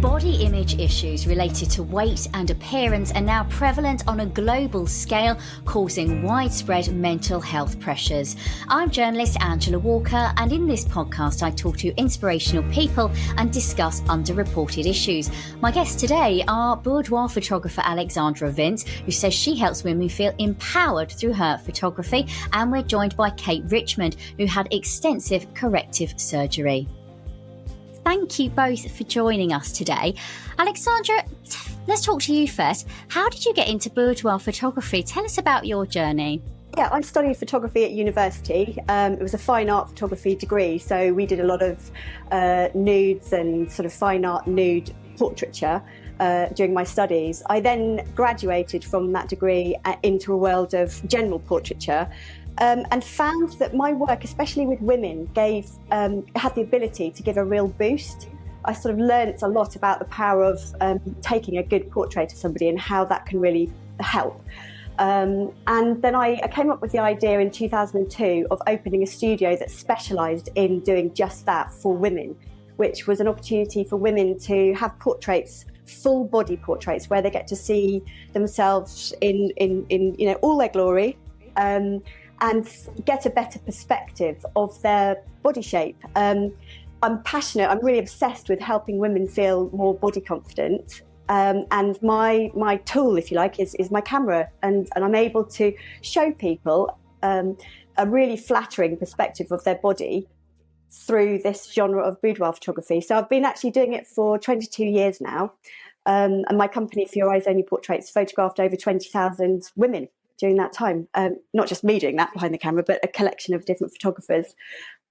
Body image issues related to weight and appearance are now prevalent on a global scale, causing widespread mental health pressures. I'm journalist Angela Walker, and in this podcast I talk to inspirational people and discuss underreported issues. My guests today are Boudoir photographer Alexandra Vince, who says she helps women feel empowered through her photography, and we're joined by Kate Richmond, who had extensive corrective surgery. Thank you both for joining us today. Alexandra, let's talk to you first. How did you get into boudoir photography? Tell us about your journey. Yeah, I studied photography at university. It was a fine art photography degree, so we did a lot of nudes and sort of fine art nude portraiture during my studies. I then graduated from that degree into a world of general portraiture. And found that my work, especially with women, had the ability to give a real boost. I sort of learnt a lot about the power of taking a good portrait of somebody and how that can really help. And then I came up with the idea in 2002 of opening a studio that specialised in doing just that for women, which was an opportunity for women to have portraits, full body portraits, where they get to see themselves in all their glory. And get a better perspective of their body shape. I'm passionate, I'm really obsessed with helping women feel more body confident. And my tool, if you like, is my camera. And I'm able to show people a really flattering perspective of their body through this genre of boudoir photography. So I've been actually doing it for 22 years now. And my company, For Your Eyes Only Portraits, photographed over 20,000 women during that time. Not just me doing that behind the camera, but a collection of different photographers.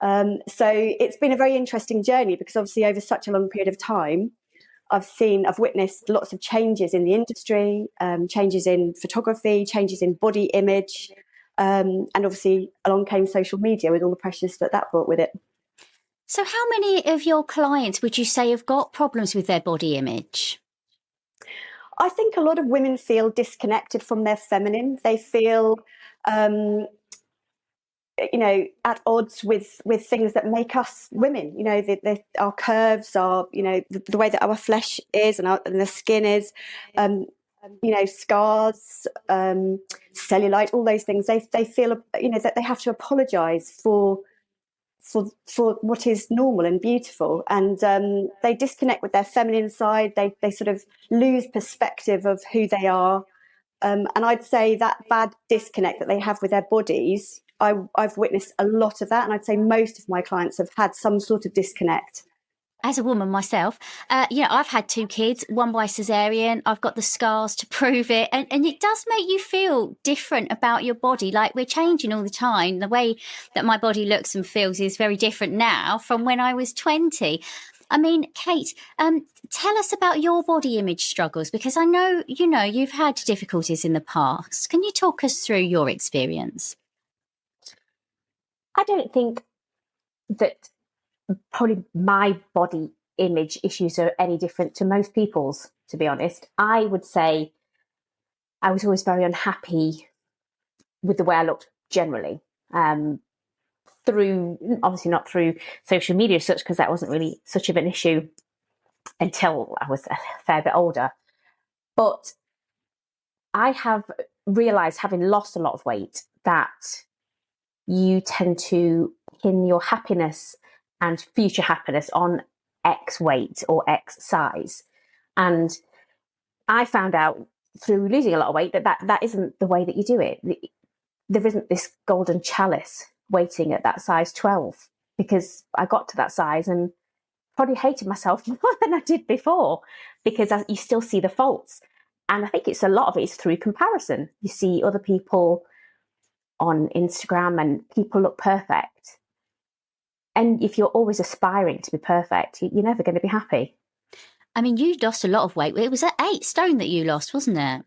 So it's been a very interesting journey, because obviously over such a long period of time, I've witnessed lots of changes in the industry, changes in photography, changes in body image, and obviously along came social media with all the pressures that brought with it. So how many of your clients would you say have got problems with their body image? I think a lot of women feel disconnected from their feminine. They feel, at odds with things that make us women. Our curves, the way that our flesh is and the skin is, scars, cellulite, all those things. They feel, that they have to apologise for what is normal and beautiful, and they disconnect with their feminine side. They sort of lose perspective of who they are, and I'd say that bad disconnect that they have with their bodies, I've witnessed a lot of that, and I'd say most of my clients have had some sort of disconnect. As a woman myself, I've had 2 kids, one by cesarean. I've got the scars to prove it. And it does make you feel different about your body. Like, we're changing all the time. The way that my body looks and feels is very different now from when I was 20. I mean, Kate, tell us about your body image struggles, because I know, you've had difficulties in the past. Can you talk us through your experience? I don't think that probably my body image issues are any different to most people's, to be honest. I would say I was always very unhappy with the way I looked generally, obviously not through social media as such, because that wasn't really such of an issue until I was a fair bit older. But I have realised, having lost a lot of weight, that you tend to pin your happiness and future happiness on X weight or X size. And I found out through losing a lot of weight that isn't the way that you do it. There isn't this golden chalice waiting at that size 12, because I got to that size and probably hated myself more than I did before, because you still see the faults. And I think a lot of it is through comparison. You see other people on Instagram and people look perfect. And if you're always aspiring to be perfect, you're never going to be happy. I mean, you lost a lot of weight. It was at 8 stone that you lost, wasn't it?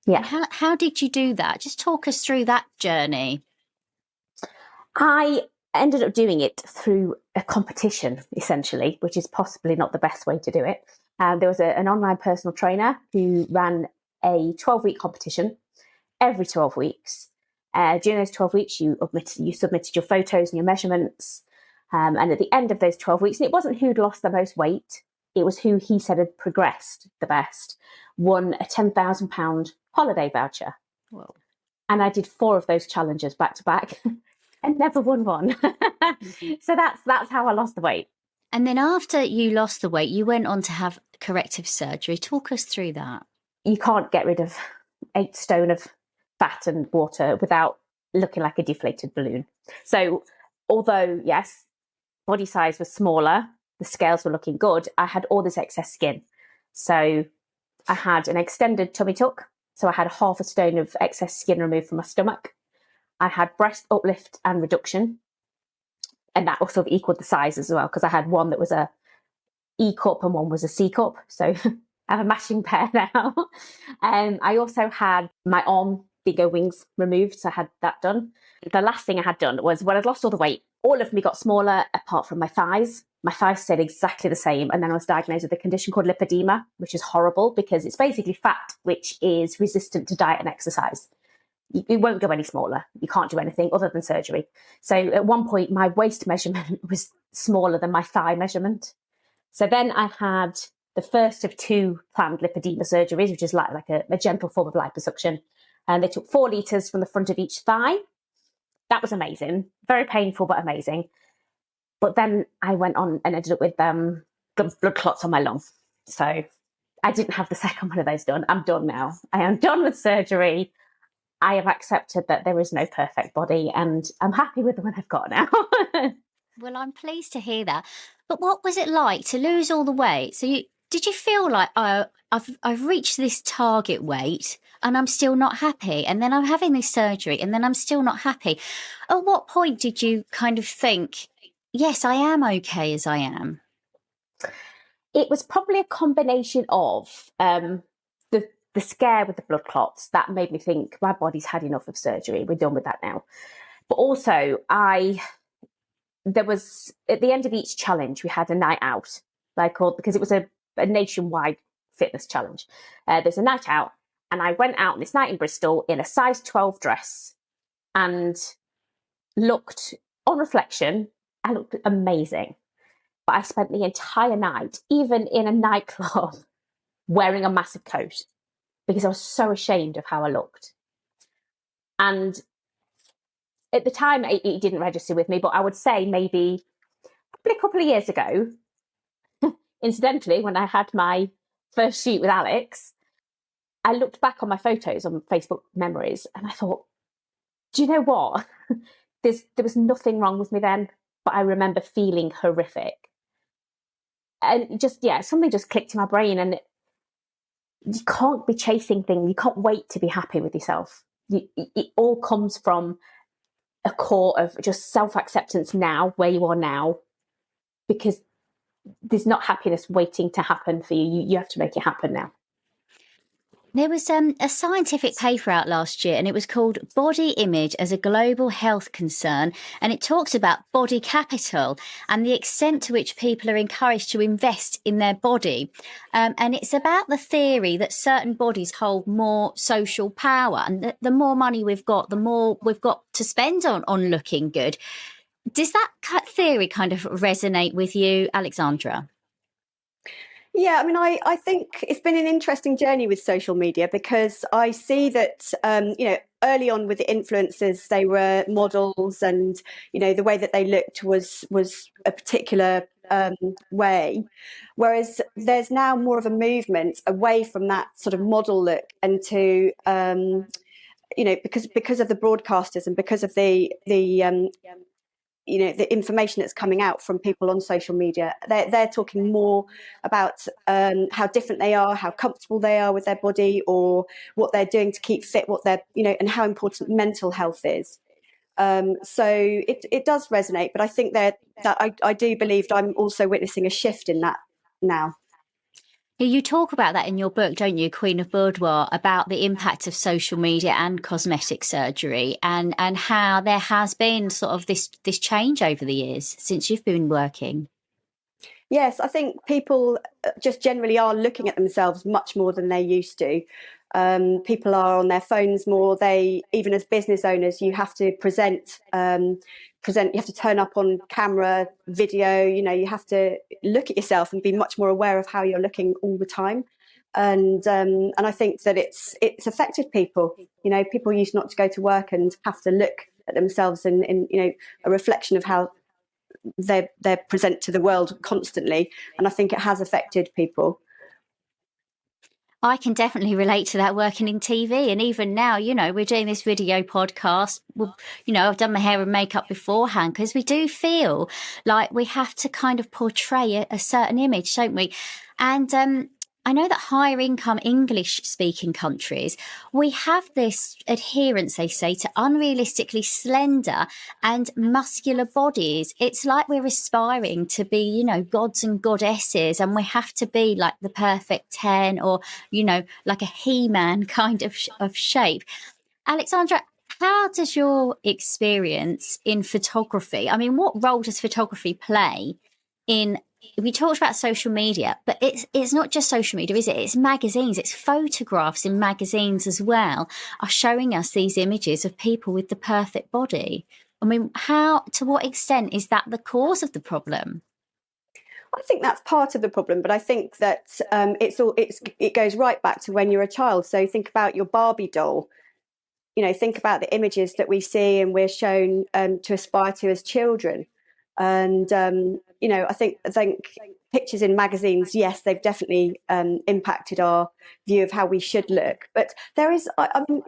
Yeah. How did you do that? Just talk us through that journey. I ended up doing it through a competition, essentially, which is possibly not the best way to do it. There was an online personal trainer who ran a 12-week competition every 12 weeks. During those 12 weeks, you submitted your photos and your measurements. And at the end of those 12 weeks, and it wasn't who'd lost the most weight, it was who he said had progressed the best, won a £10,000 holiday voucher. Whoa. And I did 4 of those challenges back to back and never won one. So that's how I lost the weight. And then after you lost the weight, you went on to have corrective surgery. Talk us through that. You can't get rid of 8 stone of fat and water without looking like a deflated balloon. So although, yes, body size was smaller, the scales were looking good, I had all this excess skin. So I had an extended tummy tuck. So I had 1/2 stone of excess skin removed from my stomach. I had breast uplift and reduction. And that also equaled the size as well, because I had one that was a E cup and one was a C cup. So I have a matching pair now. I also had my arm bigger wings removed, so I had that done. The last thing I had done was when I'd lost all the weight, all of me got smaller apart from my thighs. My thighs stayed exactly the same. And then I was diagnosed with a condition called lipedema, which is horrible because it's basically fat which is resistant to diet and exercise. It won't go any smaller. You can't do anything other than surgery. So at one point, my waist measurement was smaller than my thigh measurement. So then I had the first of 2 planned lipedema surgeries, which is like a gentle form of liposuction. And they took 4 litres from the front of each thigh. That was amazing. Very painful, but amazing. But then I went on and ended up with blood clots on my lung. So I didn't have the second one of those done. I'm done now. I am done with surgery. I have accepted that there is no perfect body, and I'm happy with the one I've got now. Well, I'm pleased to hear that. But what was it like to lose all the weight? So did you feel like, oh, I've reached this target weight and I'm still not happy, and then I'm having this surgery and then I'm still not happy? At what point did you kind of think, yes, I am okay as I am? It was probably a combination of the scare with the blood clots that made me think my body's had enough of surgery. We're done with that now. But also, there was at the end of each challenge, we had a night out, because it was a nationwide fitness challenge. There's a night out, and I went out this night in Bristol in a size 12 dress and looked, on reflection, I looked amazing. But I spent the entire night, even in a nightclub, wearing a massive coat because I was so ashamed of how I looked. And at the time, it didn't register with me, but I would say maybe probably a couple of years ago, incidentally, when I had my first shoot with Alex, I looked back on my photos on Facebook memories and I thought, do you know what? There was nothing wrong with me then, but I remember feeling horrific. And something just clicked in my brain, and you can't be chasing things. You can't wait to be happy with yourself. It all comes from a core of just self-acceptance now, where you are now, because there's not happiness waiting to happen for you. You have to make it happen now. There was a scientific paper out last year, and it was called Body Image as a Global Health Concern. And it talks about body capital and the extent to which people are encouraged to invest in their body. And it's about the theory that certain bodies hold more social power, and the more money we've got, the more we've got to spend on looking good. Does that theory kind of resonate with you, Alexandra? Yeah, I mean, I think it's been an interesting journey with social media, because I see that, early on with the influencers, they were models, and, the way that they looked was a particular way. Whereas there's now more of a movement away from that sort of model look and to, because of the broadcasters and because of the information that's coming out from people on social media, they're talking more about how different they are, how comfortable they are with their body, or what they're doing to keep fit, and how important mental health is. So it does resonate, but I think that I do believe that I'm also witnessing a shift in that now. You talk about that in your book, don't you, Queen of Boudoir, about the impact of social media and cosmetic surgery, and how there has been sort of this change over the years since you've been working. Yes, I think people just generally are looking at themselves much more than they used to. People are on their phones more. Even as business owners, you have to present. You have to turn up on camera, video. You have to look at yourself and be much more aware of how you're looking all the time. And I think that it's affected people. People used not to go to work and have to look at themselves in a reflection of how they present to the world constantly. And I think it has affected people. I can definitely relate to that working in TV. And even now, we're doing this video podcast. Well, I've done my hair and makeup beforehand because we do feel like we have to kind of portray a certain image, don't we? And I know that higher income English speaking countries, we have this adherence, they say, to unrealistically slender and muscular bodies. It's like we're aspiring to be, gods and goddesses, and we have to be like the perfect 10 or, like a He-Man kind of shape. Alexandra, how does your experience in photography, I mean, what role does photography play in, we talked about social media, but it's not just social media, is it? It's magazines, it's photographs in magazines as well are showing us these images of people with the perfect body. I mean, to what extent is that the cause of the problem? I think that's part of the problem, but I think that it goes right back to when you're a child. So think about your Barbie doll. Think about the images that we see and we're shown to aspire to as children. And I think pictures in magazines, yes, they've definitely impacted our view of how we should look. But there is, and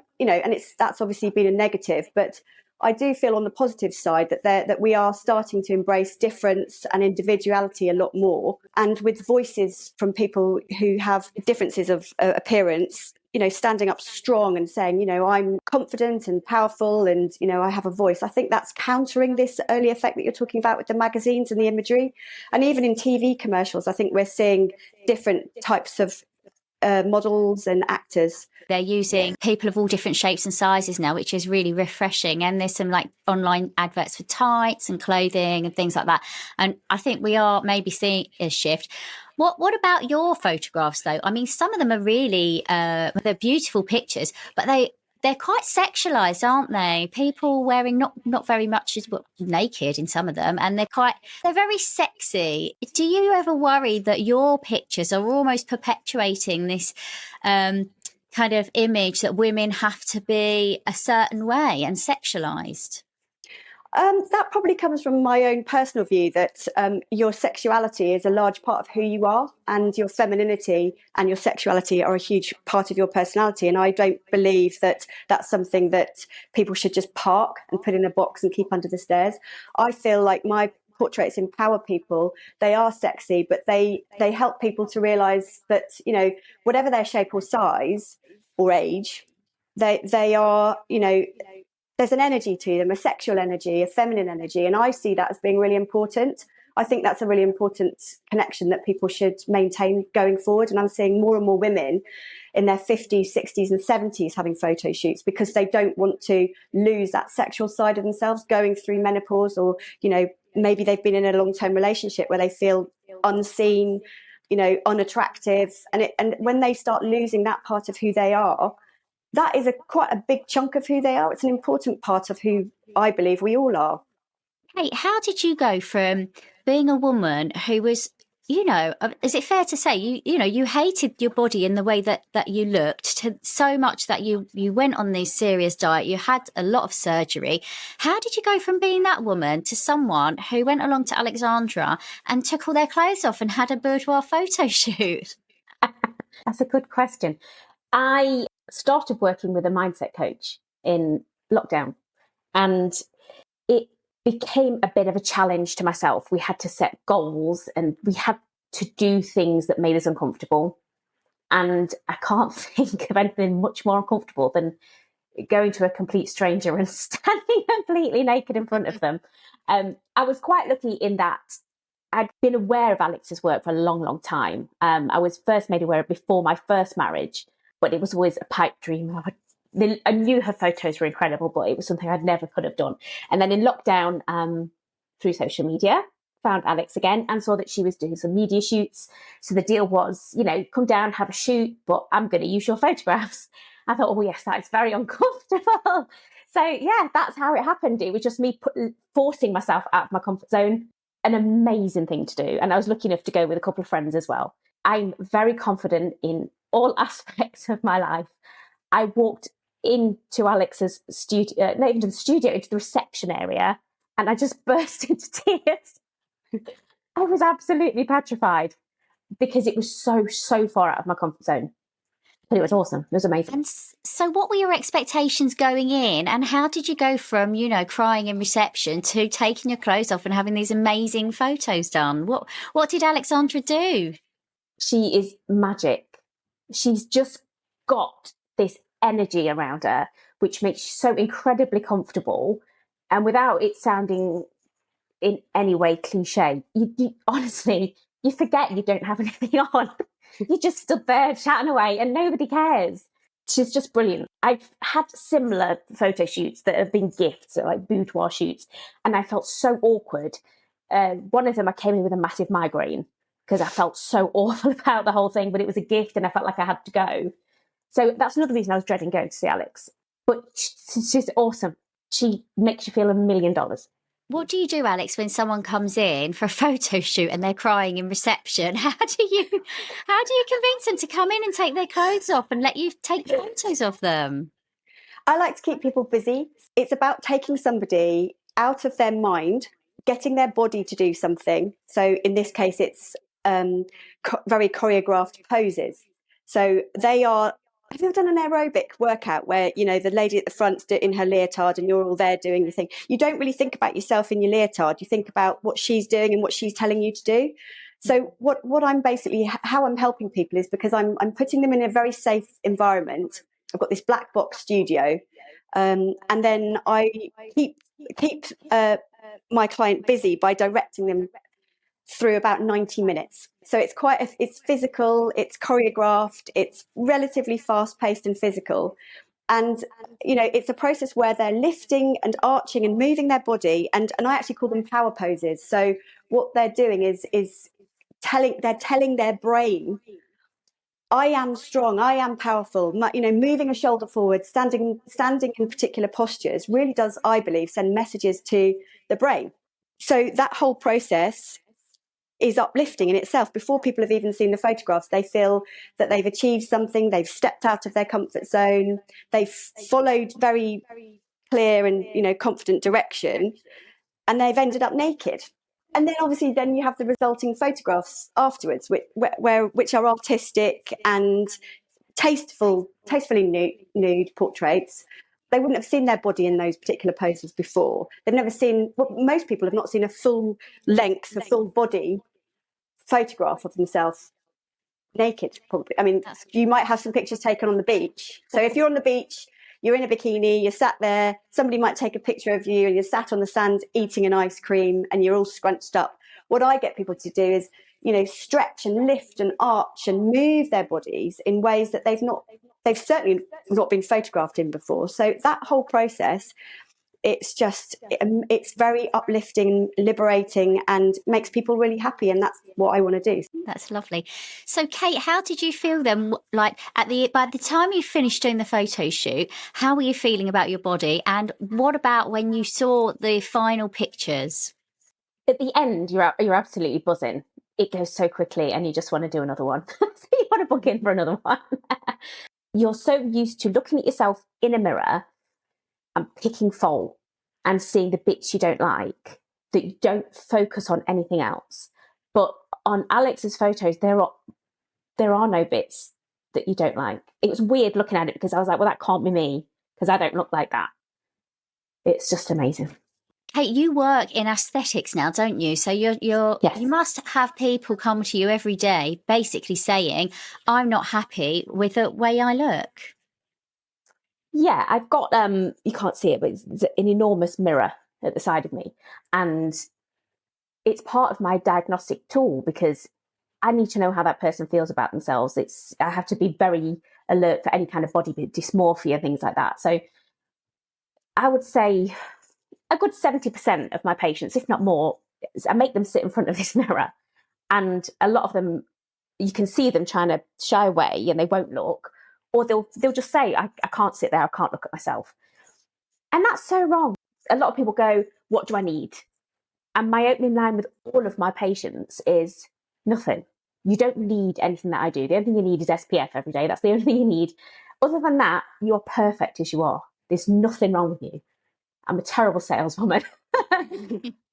that's obviously been a negative. But I do feel on the positive side that we are starting to embrace difference and individuality a lot more, and with voices from people who have differences of appearance, standing up strong and saying, I'm confident and powerful and, I have a voice. I think that's countering this early effect that you're talking about with the magazines and the imagery. And even in TV commercials, I think we're seeing different types of models and actors. They're using people of all different shapes and sizes now, which is really refreshing. And there's some like online adverts for tights and clothing and things like that. And I think we are maybe seeing a shift. What about your photographs, though? I mean, some of them are really they're beautiful pictures, but they're quite sexualized, aren't they? People wearing not very much naked in some of them, and they're very sexy. Do you ever worry that your pictures are almost perpetuating this kind of image that women have to be a certain way and sexualized? That probably comes from my own personal view that your sexuality is a large part of who you are, and your femininity and your sexuality are a huge part of your personality. And I don't believe that that's something that people should just park and put in a box and keep under the stairs. I feel like my portraits empower people. They are sexy, but they help people to realize that, whatever their shape or size or age, they are, there's an energy to them, a sexual energy, a feminine energy. And I see that as being really important. I think that's a really important connection that people should maintain going forward. And I'm seeing more and more women in their 50s, 60s and 70s having photo shoots because they don't want to lose that sexual side of themselves going through menopause, or, maybe they've been in a long-term relationship where they feel unseen, unattractive. And when they start losing that part of who they are, that is quite a big chunk of who they are. It's an important part of who I believe we all are. Hey, how did you go from being a woman who was, is it fair to say you hated your body in the way that you looked, to so much that you went on this serious diet, you had a lot of surgery. How did you go from being that woman to someone who went along to Alexandra and took all their clothes off and had a boudoir photo shoot? That's a good question. I started working with a mindset coach in lockdown, and it became a bit of a challenge to myself. We had to set goals and we had to do things that made us uncomfortable. And I can't think of anything much more uncomfortable than going to a complete stranger and standing completely naked in front of them. I was quite lucky in that I'd been aware of Alex's work for a long, long time. I was first made aware of it before my first marriage, but it was always a pipe dream. I knew her photos were incredible, but it was something I'd never could have done. And then in lockdown, through social media, found Alex again and saw that she was doing some media shoots. So the deal was, come down, have a shoot, but I'm going to use your photographs. I thought, oh yes, that is very uncomfortable. So yeah, that's how it happened. It was just me forcing myself out of my comfort zone. An amazing thing to do. And I was lucky enough to go with a couple of friends as well. I'm very confident in all aspects of my life. I walked into Alex's studio, not even to the studio, into the reception area, and I just burst into tears. I was absolutely petrified because it was so far out of my comfort zone. But it was awesome. It was amazing. And so what were your expectations going in, and how did you go from, crying in reception to taking your clothes off and having these amazing photos done? What did Alexandra do? She is magic. She's just got this energy around her, which makes you so incredibly comfortable. And without it sounding in any way cliche, you honestly, you forget you don't have anything on. You just stood there chatting away and nobody cares. She's just brilliant. I've had similar photo shoots that have been gifts, like boudoir shoots, and I felt so awkward. One of them, I came in with a massive migraine because I felt so awful about the whole thing, but it was a gift and I felt like I had to go. So that's another reason I was dreading going to see Alex. But she's awesome. She makes you feel $1 million. What do you do, Alex, when someone comes in for a photo shoot and they're crying in reception? How do you convince them to come in and take their clothes off and let you take photos of them? I like to keep people busy. It's about taking somebody out of their mind, getting their body to do something. So in this case, it's very choreographed poses. So they are. Have you ever done an aerobic workout where, the lady at the front's in her leotard and you're all there doing the thing? You don't really think about yourself in your leotard. You think about what she's doing and what she's telling you to do. So what I'm basically, how I'm helping people is because I'm putting them in a very safe environment. I've got this black box studio, and then I keep my client busy by directing them through about 90 minutes. So it's physical, it's choreographed, it's relatively fast paced and physical. And, it's a process where they're lifting and arching and moving their body. And I actually call them power poses. So what they're doing is telling their brain, I am strong, I am powerful. Moving a shoulder forward, standing in particular postures really does, I believe, send messages to the brain. So that whole process is uplifting in itself. Before people have even seen the photographs, they feel that they've achieved something, they've stepped out of their comfort zone, they've followed very clear and confident direction, and they've ended up naked. And then obviously then you have the resulting photographs afterwards, which are artistic and tastefully nude portraits. They wouldn't have seen their body in those particular poses before. They've never seen, most people have not seen a full length, a full body photograph of themselves naked, probably. I mean, you might have some pictures taken on the beach. So if you're on the beach, you're in a bikini, you're sat there, somebody might take a picture of you and you're sat on the sand eating an ice cream and you're all scrunched up. What I get people to do is, stretch and lift and arch and move their bodies in ways that they've certainly not been photographed in before. So that whole process, it's very uplifting, liberating, and makes people really happy. And that's what I want to do. That's lovely. So, Kate, how did you feel then? Like by the time you finished doing the photo shoot, how were you feeling about your body? And what about when you saw the final pictures? At the end, you're absolutely buzzing. It goes so quickly and you just want to do another one. So you want to book in for another one. You're so used to looking at yourself in a mirror and picking fault and seeing the bits you don't like that you don't focus on anything else. But on Alex's photos, there are no bits that you don't like. It was weird looking at it because I was like, well, that can't be me because I don't look like that. It's just amazing. Kate, you work in aesthetics now, don't you? So yes. You must have people come to you every day basically saying, I'm not happy with the way I look. Yeah, I've got, you can't see it, but it's an enormous mirror at the side of me. And it's part of my diagnostic tool because I need to know how that person feels about themselves. I have to be very alert for any kind of body dysmorphia, things like that. So I would say a good 70% of my patients, if not more, I make them sit in front of this mirror, and a lot of them, you can see them trying to shy away and they won't look, or they'll just say, I can't sit there, I can't look at myself. And that's so wrong. A lot of people go, what do I need? And my opening line with all of my patients is nothing. You don't need anything that I do. The only thing you need is SPF every day. That's the only thing you need. Other than that, you're perfect as you are. There's nothing wrong with you. I'm a terrible saleswoman.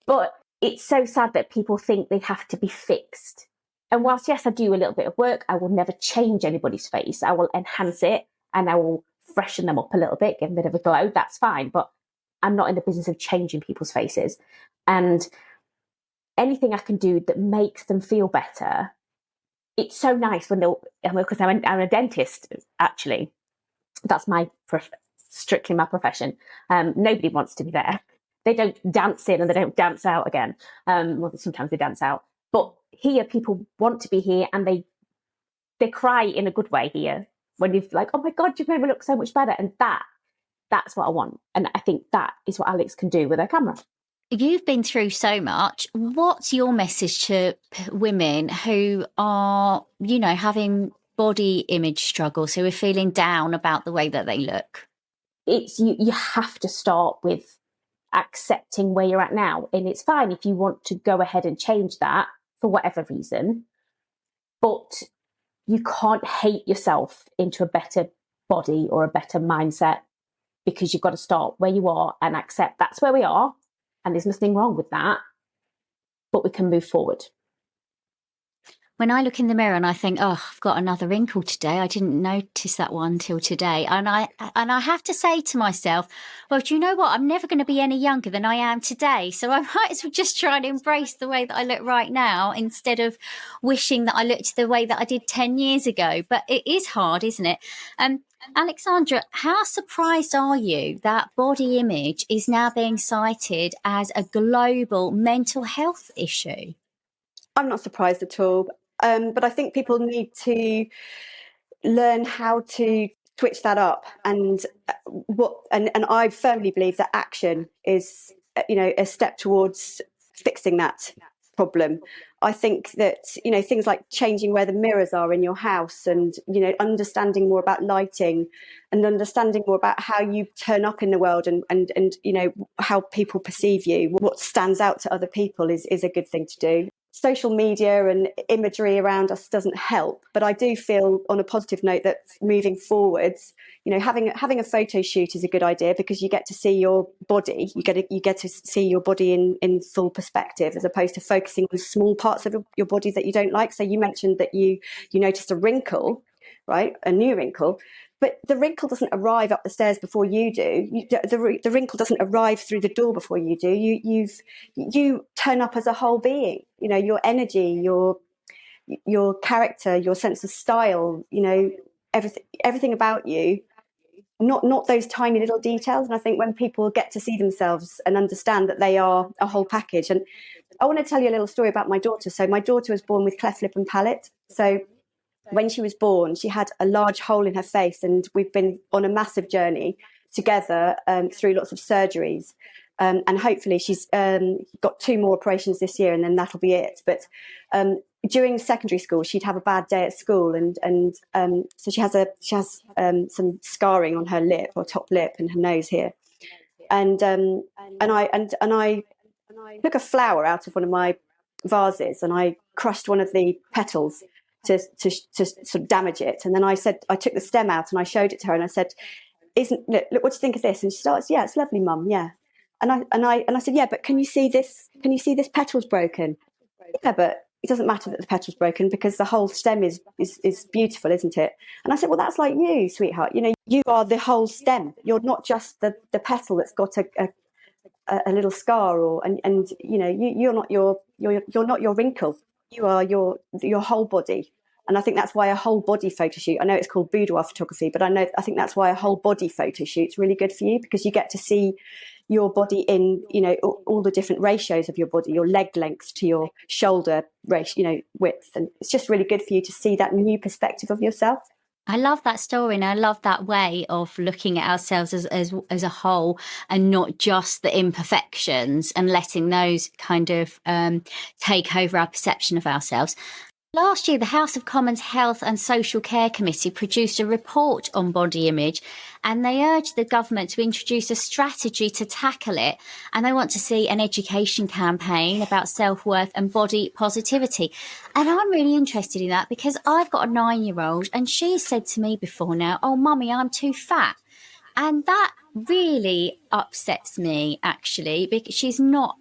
But it's so sad that people think they have to be fixed. And whilst, yes, I do a little bit of work, I will never change anybody's face. I will enhance it and I will freshen them up a little bit, give them a bit of a glow. That's fine. But I'm not in the business of changing people's faces. And anything I can do that makes them feel better, it's so nice when they'll, because I'm a dentist, actually. That's strictly my profession. Nobody wants to be there. They don't dance in and they don't dance out again. Well, sometimes they dance out. But here, people want to be here and they cry in a good way here when you're like, oh my God, you've made me look so much better. And that's what I want. And I think that is what Alex can do with her camera. You've been through so much. What's your message to women who are, having body image struggles, who are feeling down about the way that they look? It's you have to start with accepting where you're at now. And it's fine if you want to go ahead and change that for whatever reason. But you can't hate yourself into a better body or a better mindset, because you've got to start where you are and accept that's where we are. And there's nothing wrong with that, but we can move forward. When I look in the mirror and I think, oh, I've got another wrinkle today, I didn't notice that one till today. And I have to say to myself, well, do you know what? I'm never going to be any younger than I am today. So I might as well just try and embrace the way that I look right now instead of wishing that I looked the way that I did 10 years ago. But it is hard, isn't it? Alexandra, how surprised are you that body image is now being cited as a global mental health issue? I'm not surprised at all. But I think people need to learn how to switch that up, and I firmly believe that action is, a step towards fixing that problem. I think that, things like changing where the mirrors are in your house, and, understanding more about lighting and understanding more about how you turn up in the world, and how people perceive you, what stands out to other people is a good thing to do. Social media and imagery around us doesn't help, but I do feel, on a positive note, that moving forwards, having a photo shoot is a good idea, because you get to see your body, you get to see your body in full perspective, as opposed to focusing on small parts of your body that you don't like. So you mentioned that you noticed a wrinkle, right? A new wrinkle. But the wrinkle doesn't arrive up the stairs before you do. The wrinkle doesn't arrive through the door before you do. You turn up as a whole being. Your energy, your character, your sense of style. Everything about you. Not those tiny little details. And I think when people get to see themselves and understand that they are a whole package. And I want to tell you a little story about my daughter. So my daughter was born with cleft lip and palate. So when she was born, she had a large hole in her face, and we've been on a massive journey together through lots of surgeries. And hopefully she's got 2 more operations this year, and then that'll be it. But during secondary school, she'd have a bad day at school, and so she has some scarring on her lip, or top lip, and her nose here. And I took a flower out of one of my vases, and I crushed one of the petals to sort of damage it. And then I took the stem out and I showed it to her, and I said, look, what do you think of this? And she starts, yeah, it's lovely, Mum, yeah. And I said, yeah, but can you see this? Can you see this petal's broken? Yeah, but it doesn't matter that the petal's broken, because the whole stem is beautiful, isn't it? And I said, well, that's like you, sweetheart. You are the whole stem. You're not just the petal that's got a little scar, and you're not your wrinkle. You are your whole body. And I think that's why a whole body photo shoot, I know it's called boudoir photography, but I think that's why a whole body photo shoot's really good for you, because you get to see your body in, all the different ratios of your body, your leg length to your shoulder ratio, width. And it's just really good for you to see that new perspective of yourself. I love that story, and I love that way of looking at ourselves as a whole, and not just the imperfections, and letting those kind of take over our perception of ourselves. Last year, the House of Commons Health and Social Care Committee produced a report on body image, and they urged the government to introduce a strategy to tackle it. And they want to see an education campaign about self-worth and body positivity. And I'm really interested in that, because I've got a 9-year-old, and she said to me before now, "Oh, mummy, I'm too fat." And that really upsets me, actually, because she's not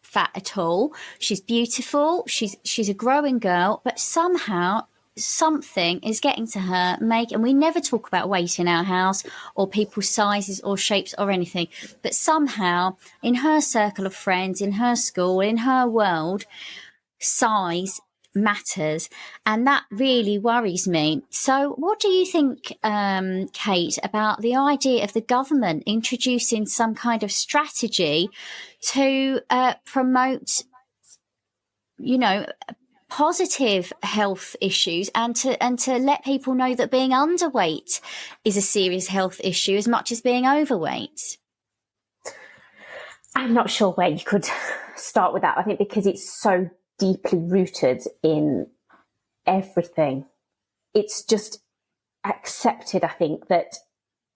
fat at all. She's beautiful. She's a growing girl, but somehow something is getting to her. And we never talk about weight in our house, or people's sizes or shapes or anything. But somehow, in her circle of friends, in her school, in her world, size matters, and that really worries me. So what do you think, Kate, about the idea of the government introducing some kind of strategy to promote, positive health issues, and to let people know that being underweight is a serious health issue as much as being overweight? I'm not sure where you could start with that. I think because it's so deeply rooted in everything, it's just accepted, I think, that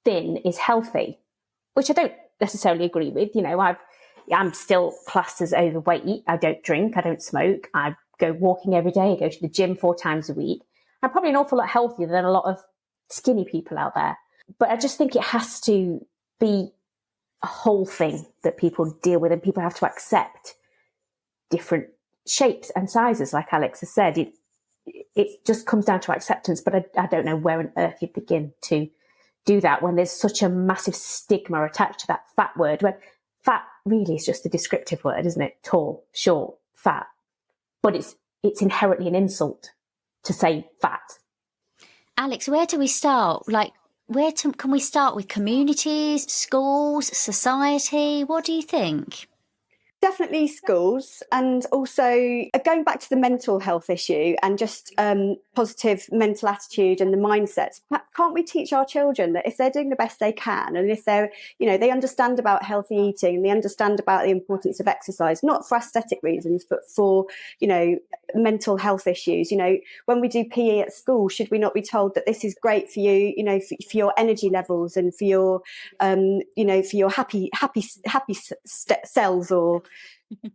thin is healthy, which I don't necessarily agree with. I'm still classed as overweight. I don't drink, I don't smoke, I go walking every day, I go to the gym 4 times a week. I'm probably an awful lot healthier than a lot of skinny people out there. But I just think it has to be a whole thing that people deal with, and people have to accept different shapes and sizes, like Alex has said. It just comes down to acceptance, but I don't know where on earth you begin to do that when there's such a massive stigma attached to that fat word, when fat really is just a descriptive word, isn't it? Tall, short, fat. But it's inherently an insult to say fat. Alex, where do we start? Can we start with communities, schools, society? What do you think? Definitely schools, and also going back to the mental health issue and just positive mental attitude and the mindsets. Can't we teach our children that if they're doing the best they can, and if they're, they understand about healthy eating, and they understand about the importance of exercise, not for aesthetic reasons, but for, mental health issues. When we do PE at school, should we not be told that this is great for you, for your energy levels, and for your, for your happy cells, or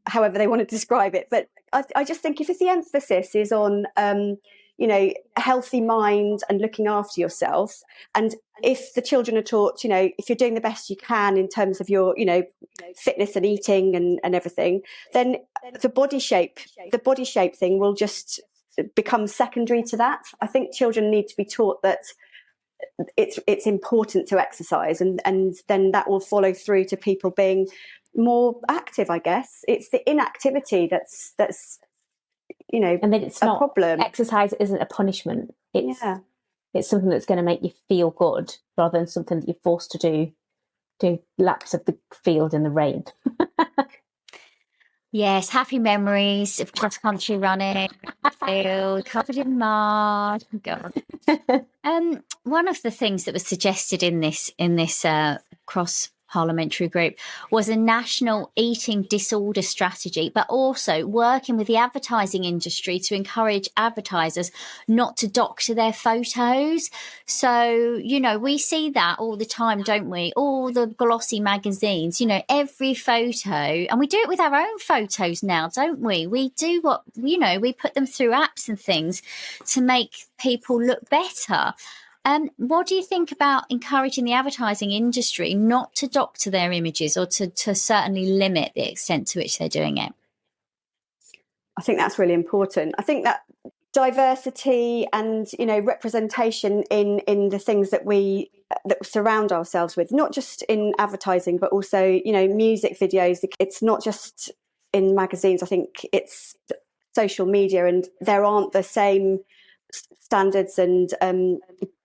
however they want to describe it. But I just think if the emphasis is on, a healthy mind and looking after yourself, and if the children are taught, if you're doing the best you can in terms of your, fitness and eating and everything, then the body shape thing will just become secondary to that. I think children need to be taught that it's important to exercise, and then that will follow through to people being more active. I guess it's the inactivity that's and then it's a not problem. Exercise isn't a punishment. It's something that's going to make you feel good, rather than something that you're forced to do laps of the field in the rain. Yes, happy memories of cross country running, field covered in mud. God. One of the things that was suggested in this cross parliamentary group was a national eating disorder strategy, but also working with the advertising industry to encourage advertisers not to doctor their photos. So, we see that all the time, don't we? All the glossy magazines, every photo, and we do it with our own photos now, don't we? We do we put them through apps and things to make people look better. What do you think about encouraging the advertising industry not to doctor their images, or to certainly limit the extent to which they're doing it? I think that's really important. I think that diversity and representation in the things that we surround ourselves with, not just in advertising, but also music videos. It's not just in magazines. I think it's social media, and there aren't the same standards and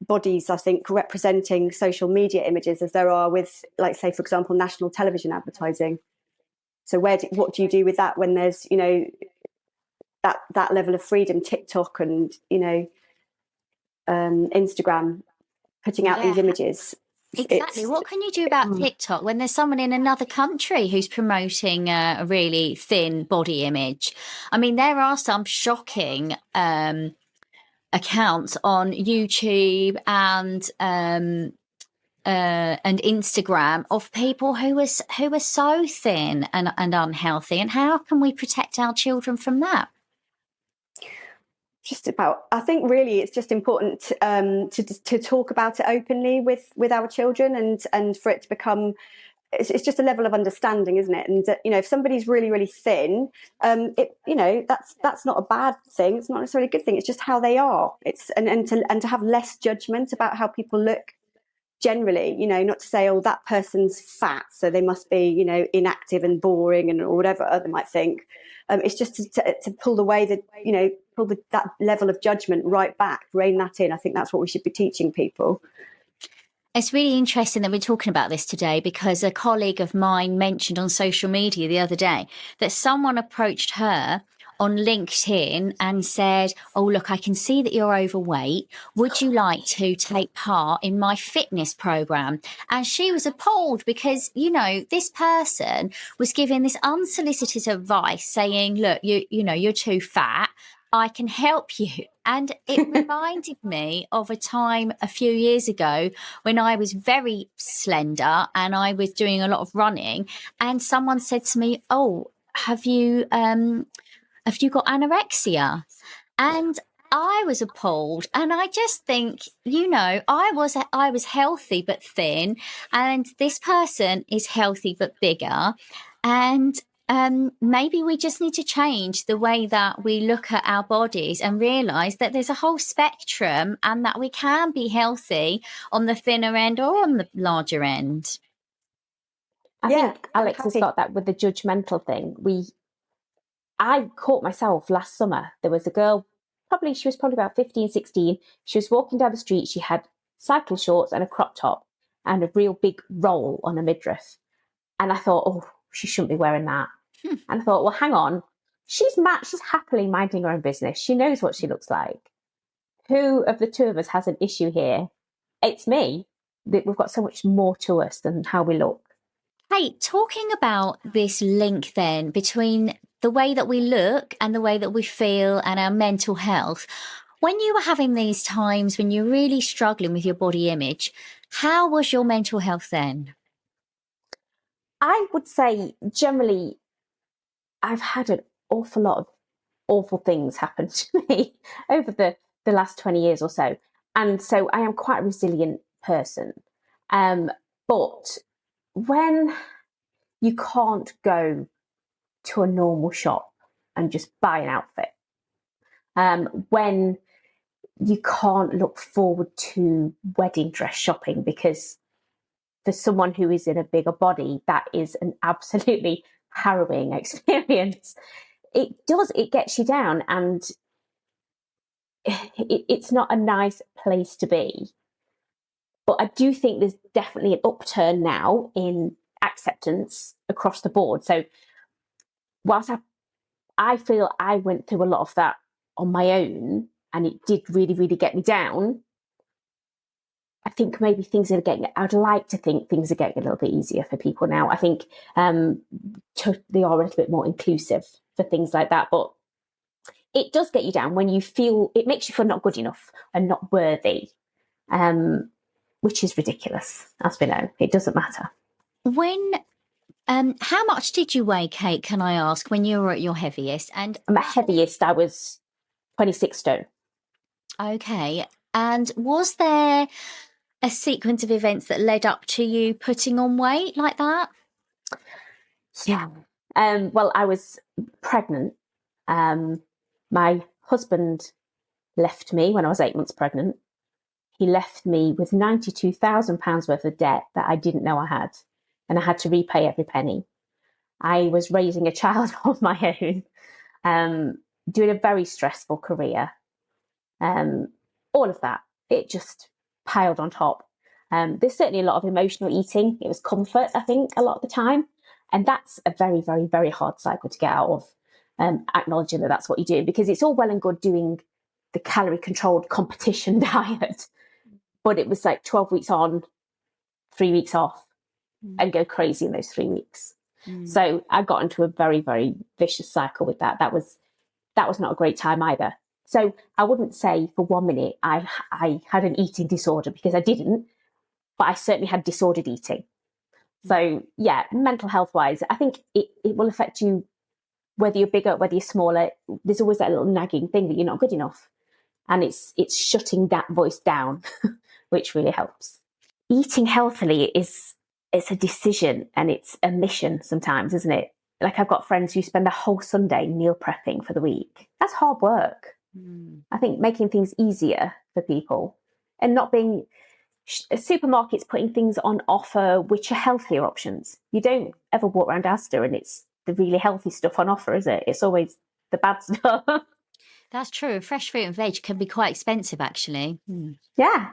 bodies, I think, representing social media images as there are with, like, say, for example, national television advertising. So what do you do with that when there's that level of freedom? TikTok and Instagram putting out these images. Exactly. What can you do about TikTok when there's someone in another country who's promoting a really thin body image? I mean, there are some shocking accounts on YouTube and Instagram of people who are so thin and unhealthy. And how can we protect our children from that? I think really it's just important to talk about it openly with our children, and for it to become, it's just a level of understanding, isn't it? And if somebody's really, really thin, that's not a bad thing. It's not necessarily a good thing. It's just how they are. And to have less judgment about how people look generally, not to say, oh, that person's fat, so they must be, inactive and boring and or whatever they might think. It's just to pull away that level of judgment right back, rein that in. I think that's what we should be teaching people. It's really interesting that we're talking about this today, because a colleague of mine mentioned on social media the other day that someone approached her on LinkedIn and said, oh, look, I can see that you're overweight. Would you like to take part in my fitness program? And she was appalled because, this person was giving this unsolicited advice saying, look, you're too fat. I can help you. And it reminded me of a time a few years ago when I was very slender and I was doing a lot of running, and someone said to me, oh, have you got anorexia? And I was appalled. And I just think, I was healthy but thin, and this person is healthy but bigger. And maybe we just need to change the way that we look at our bodies and realize that there's a whole spectrum, and that we can be healthy on the thinner end or on the larger end. I think Alex has got that with the judgmental thing. I caught myself last summer. There was a girl, she was probably about 15, 16. She was walking down the street. She had cycle shorts and a crop top and a real big roll on her midriff. And I thought, oh, she shouldn't be wearing that. And I thought, well, hang on. She's happily minding her own business. She knows what she looks like. Who of the two of us has an issue here? It's me. We've got so much more to us than how we look. Hey, talking about this link then between the way that we look and the way that we feel and our mental health, when you were having these times when you're really struggling with your body image, how was your mental health then? I would say generally I've had an awful lot of awful things happen to me over the last 20 years or so. And so I am quite a resilient person. But when you can't go to a normal shop and just buy an outfit, when you can't look forward to wedding dress shopping because for someone who is in a bigger body, that is an absolutely harrowing experience. It gets you down, and it's not a nice place to be. But I do think there's definitely an upturn now in acceptance across the board. So whilst I feel I went through a lot of that on my own, and it did really, really get me down, I think maybe I'd like to think things are getting a little bit easier for people now. I think they are a little bit more inclusive for things like that. But it does get you down when it makes you feel not good enough and not worthy, which is ridiculous. As we know, it doesn't matter. How much did you weigh, Kate, can I ask, when you were at your heaviest? And my heaviest, I was 26 stone. Okay. And was there a sequence of events that led up to you putting on weight like that? Yeah. Well, I was pregnant. My husband left me when I was 8 months pregnant. He left me with £92,000 worth of debt that I didn't know I had, and I had to repay every penny. I was raising a child on my own, doing a very stressful career. All of that, it just piled on top. There's certainly a lot of emotional eating. It was comfort, I think, a lot of the time. And that's a very, very, very hard cycle to get out of, acknowledging that that's what you're doing, because it's all well and good doing the calorie controlled competition diet, but it was like 12 weeks on, 3 weeks off, and go crazy in those 3 weeks. So I got into a very, very vicious cycle with that. That was not a great time either. So I wouldn't say for 1 minute I had an eating disorder, because I didn't, but I certainly had disordered eating. So yeah, mental health wise, I think it will affect you whether you're bigger, whether you're smaller. There's always that little nagging thing that you're not good enough. And it's shutting that voice down, which really helps. Eating healthily it's a decision, and it's a mission sometimes, isn't it? Like, I've got friends who spend the whole Sunday meal prepping for the week. That's hard work. I think making things easier for people, and not being supermarkets putting things on offer which are healthier options. You don't ever walk around Asda and it's the really healthy stuff on offer, is it? It's always the bad stuff. That's true. Fresh fruit and veg can be quite expensive, actually. Yeah.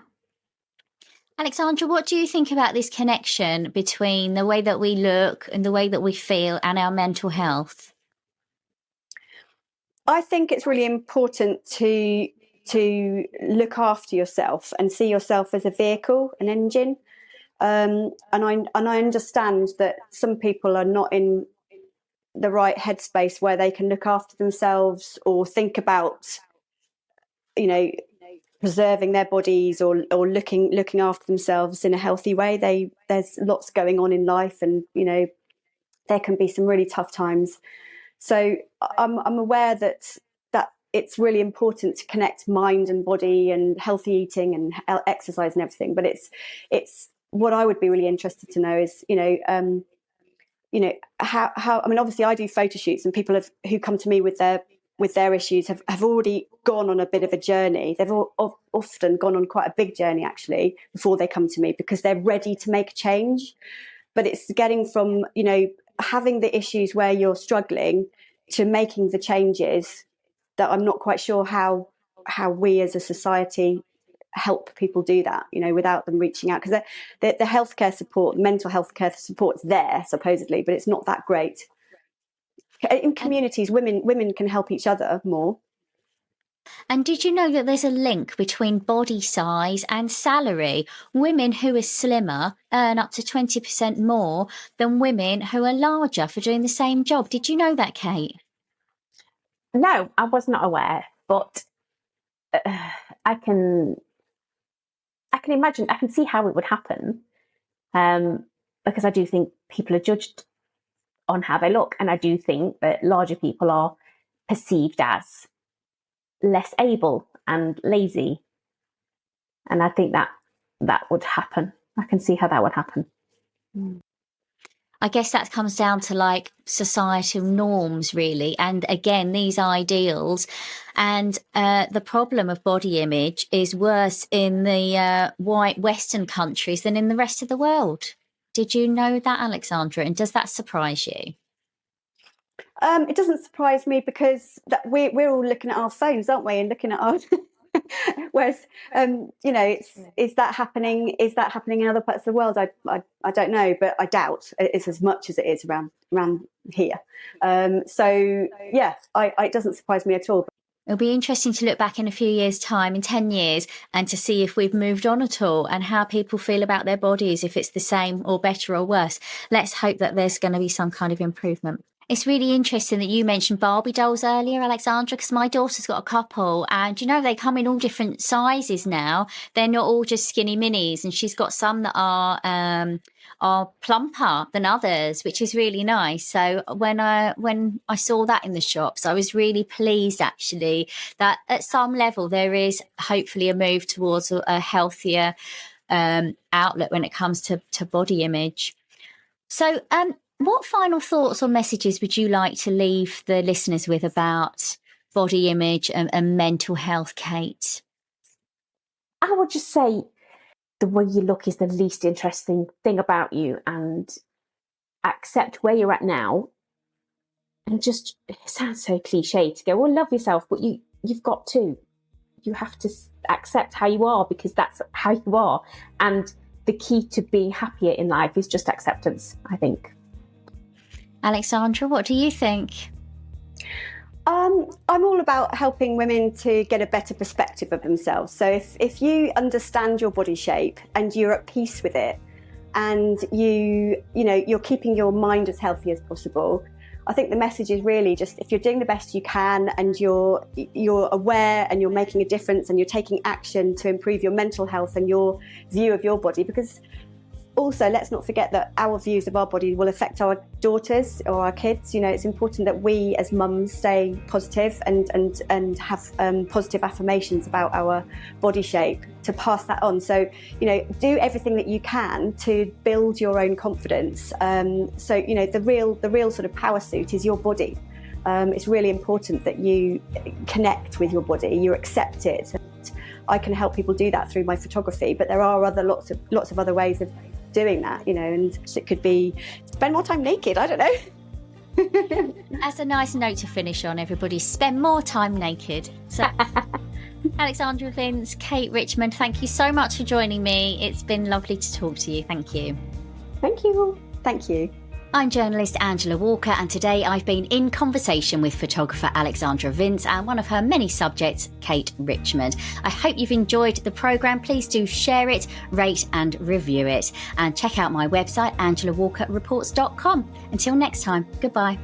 Alexandra, what do you think about this connection between the way that we look and the way that we feel and our mental health? I think it's really important to look after yourself and see yourself as a vehicle, an engine. And I understand that some people are not in the right headspace where they can look after themselves or think about, preserving their bodies or looking after themselves in a healthy way. There's lots going on in life, and there can be some really tough times. So I'm aware that it's really important to connect mind and body and healthy eating and exercise and everything. But it's what I would be really interested to know is, how, I mean, obviously I do photo shoots, and people who come to me with their issues have already gone on a bit of a journey. They've often gone on quite a big journey, actually, before they come to me, because they're ready to make a change. But it's getting from, having the issues where you're struggling to making the changes that I'm not quite sure how we as a society help people do that, without them reaching out, because the healthcare support, mental health care support is there supposedly, but it's not that great. In communities, women can help each other more. And did you know that there's a link between body size and salary? Women who are slimmer earn up to 20% more than women who are larger for doing the same job. Did you know that, Kate? No, I was not aware, but I can imagine, I can see how it would happen, because I do think people are judged on how they look, and I do think that larger people are perceived as less able and lazy, and I think that would happen. I can see how that would happen. I guess that comes down to like societal norms, really. And again, these ideals, and the problem of body image is worse in the white Western countries than in the rest of the world. Did you know that, Alexandra? And does that surprise you? It doesn't surprise me, because we're all looking at our phones, aren't we? And looking at our whereas, is that happening? Is that happening in other parts of the world? I don't know, but I doubt it's as much as it is around here. So yeah, it doesn't surprise me at all. It'll be interesting to look back in a few years' time, in 10 years, and to see if we've moved on at all and how people feel about their bodies, if it's the same or better or worse. Let's hope that there's going to be some kind of improvement. It's really interesting that you mentioned Barbie dolls earlier, Alexandra, because my daughter's got a couple, and they come in all different sizes now. They're not all just skinny minis, and she's got some that are plumper than others, which is really nice. So when I saw that in the shops, I was really pleased, actually, that at some level there is hopefully a move towards a healthier outlet when it comes to body image. So what final thoughts or messages would you like to leave the listeners with about body image and mental health, Kate? I would just say the way you look is the least interesting thing about you, and accept where you're at now. And just, it sounds so cliche to go, well, love yourself, but you have to accept how you are, because that's how you are. And the key to being happier in life is just acceptance, I think. Alexandra, what do you think? I'm all about helping women to get a better perspective of themselves. So if you understand your body shape and you're at peace with it, and you're keeping your mind as healthy as possible, I think the message is really just, if you're doing the best you can and you're aware and you're making a difference and you're taking action to improve your mental health and your view of your body, because also, let's not forget that our views of our body will affect our daughters or our kids. It's important that we as mums stay positive and have positive affirmations about our body shape to pass that on. So, do everything that you can to build your own confidence. The real sort of power suit is your body. It's really important that you connect with your body, you accept it. I can help people do that through my photography, but there are lots of other ways of doing that, and it could be spend more time naked. I don't know. That's a nice note to finish on, everybody. Spend more time naked. So, Alexandra Vince, Kate Richmond, thank you so much for joining me. It's been lovely to talk to you. Thank you. Thank you. Thank you. I'm journalist Angela Walker, and today I've been in conversation with photographer Alexandra Vince and one of her many subjects, Kate Richmond. I hope you've enjoyed the programme. Please do share it, rate and review it. And check out my website, angelawalkerreports.com. Until next time, goodbye.